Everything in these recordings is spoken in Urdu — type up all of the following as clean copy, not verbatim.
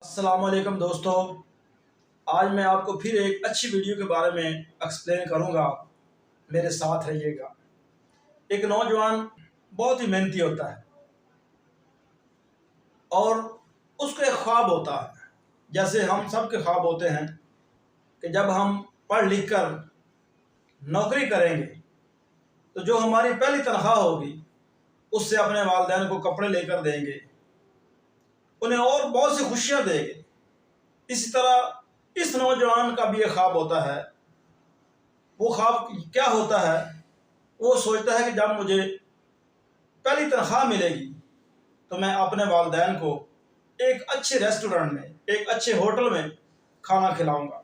السلام علیکم دوستو، آج میں آپ کو پھر ایک اچھی ویڈیو کے بارے میں ایکسپلین کروں گا، میرے ساتھ رہیے گا۔ ایک نوجوان بہت ہی محنتی ہوتا ہے اور اس کو ایک خواب ہوتا ہے، جیسے ہم سب کے خواب ہوتے ہیں کہ جب ہم پڑھ لکھ کر نوکری کریں گے تو جو ہماری پہلی تنخواہ ہوگی اس سے اپنے والدین کو کپڑے لے کر دیں گے، انہیں اور بہت سی خوشیاں دیں گے۔ اسی طرح اس نوجوان کا بھی ایک خواب ہوتا ہے۔ وہ خواب کیا ہوتا ہے؟ وہ سوچتا ہے کہ جب مجھے پہلی تنخواہ ملے گی تو میں اپنے والدین کو ایک اچھے ریسٹورنٹ میں، ایک اچھے ہوٹل میں کھانا کھلاؤں گا۔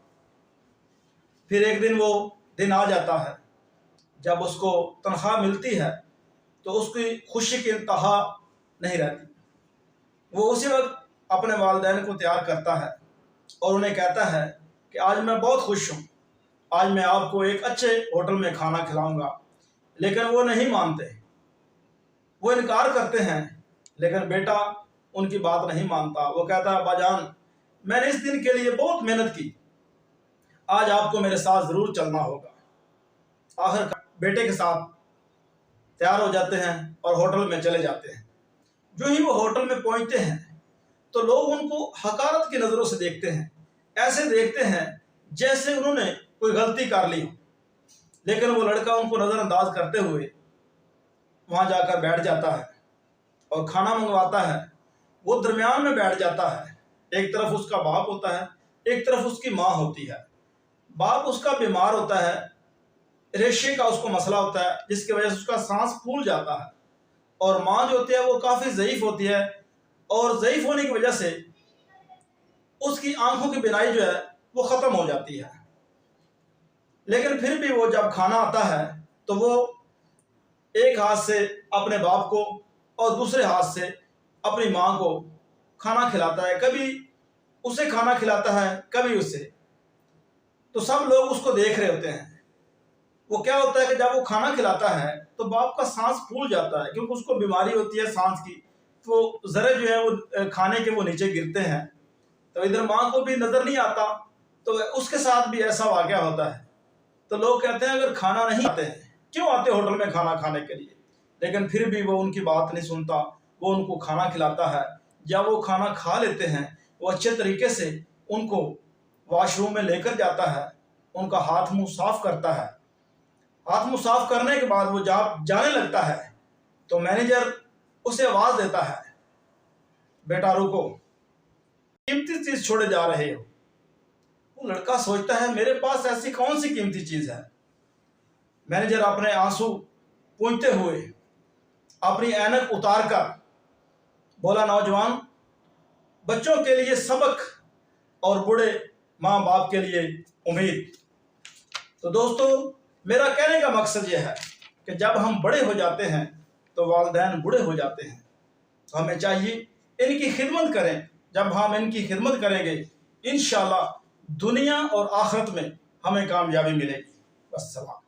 پھر ایک دن وہ دن آ جاتا ہے جب اس کو تنخواہ ملتی ہے تو اس کی خوشی کی انتہا نہیں رہتی۔ وہ اسی وقت اپنے والدین کو تیار کرتا ہے اور انہیں کہتا ہے کہ آج میں بہت خوش ہوں، آج میں آپ کو ایک اچھے ہوٹل میں کھانا کھلاؤں گا۔ لیکن وہ نہیں مانتے، وہ انکار کرتے ہیں، لیکن بیٹا ان کی بات نہیں مانتا۔ وہ کہتا ہے ابا جان، میں نے اس دن کے لیے بہت محنت کی، آج آپ کو میرے ساتھ ضرور چلنا ہوگا۔ آخر بیٹے کے ساتھ تیار ہو جاتے ہیں اور ہوٹل میں چلے جاتے ہیں۔ جو ہی وہ ہوٹل میں پہنچتے ہیں تو لوگ ان کو حقارت کی نظروں سے دیکھتے ہیں، ایسے دیکھتے ہیں جیسے انہوں نے کوئی غلطی کر لی ہو۔ لیکن وہ لڑکا ان کو نظر انداز کرتے ہوئے وہاں جا کر بیٹھ جاتا ہے اور کھانا منگواتا ہے۔ وہ درمیان میں بیٹھ جاتا ہے، ایک طرف اس کا باپ ہوتا ہے، ایک طرف اس کی ماں ہوتی ہے۔ باپ اس کا بیمار ہوتا ہے، ریشے کا اس کو مسئلہ ہوتا ہے جس کی وجہ سے اس کا سانس پھول جاتا ہے، اور ماں جو ہوتی ہے وہ کافی ضعیف ہوتی ہے، اور ضعیف ہونے کی وجہ سے اس کی آنکھوں کی بینائی جو ہے وہ ختم ہو جاتی ہے۔ لیکن پھر بھی وہ جب کھانا آتا ہے تو وہ ایک ہاتھ سے اپنے باپ کو اور دوسرے ہاتھ سے اپنی ماں کو کھانا کھلاتا ہے، کبھی اسے کھانا کھلاتا ہے کبھی اسے۔ تو سب لوگ اس کو دیکھ رہے ہوتے ہیں۔ وہ کیا ہوتا ہے کہ جب وہ کھانا کھلاتا ہے تو باپ کا سانس پھول جاتا ہے، کیونکہ اس کو بیماری ہوتی ہے سانس کی، تو ذرے جو ہے وہ کھانے کے وہ نیچے گرتے ہیں، تو ادھر ماں کو بھی نظر نہیں آتا، تو اس کے ساتھ بھی ایسا واقعہ ہوتا ہے۔ تو لوگ کہتے ہیں اگر کھانا نہیں آتے ہیں کیوں آتے ہوٹل میں کھانا کھانے کے لیے؟ لیکن پھر بھی وہ ان کی بات نہیں سنتا، وہ ان کو کھانا کھلاتا ہے۔ جب وہ کھانا کھا لیتے ہیں وہ اچھے طریقے سے ان کو واش روم میں لے کر جاتا ہے، ان کا ہاتھ منہ صاف کرتا ہے۔ ہاتھ منہ صاف کرنے کے بعد وہ جانے لگتا ہے تو مینیجر اسے آواز دیتا ہے، بیٹا رکو، قیمتی چیز چھوڑے جا رہے ہو۔ وہ لڑکا سوچتا ہے میرے پاس ایسی کون سی قیمتی چیز ہے؟ مینیجر اپنے آنسو پونچھتے ہوئے اپنی اینک اتار کر بولا نوجوان، بچوں کے لیے سبق اور بوڑھے ماں باپ کے لیے امید۔ تو دوستو، میرا کہنے کا مقصد یہ ہے کہ جب ہم بڑے ہو جاتے ہیں تو والدین بوڑھے ہو جاتے ہیں، تو ہمیں چاہیے ان کی خدمت کریں۔ جب ہم ان کی خدمت کریں گے انشاءاللہ دنیا اور آخرت میں ہمیں کامیابی ملے گی۔ والسلام۔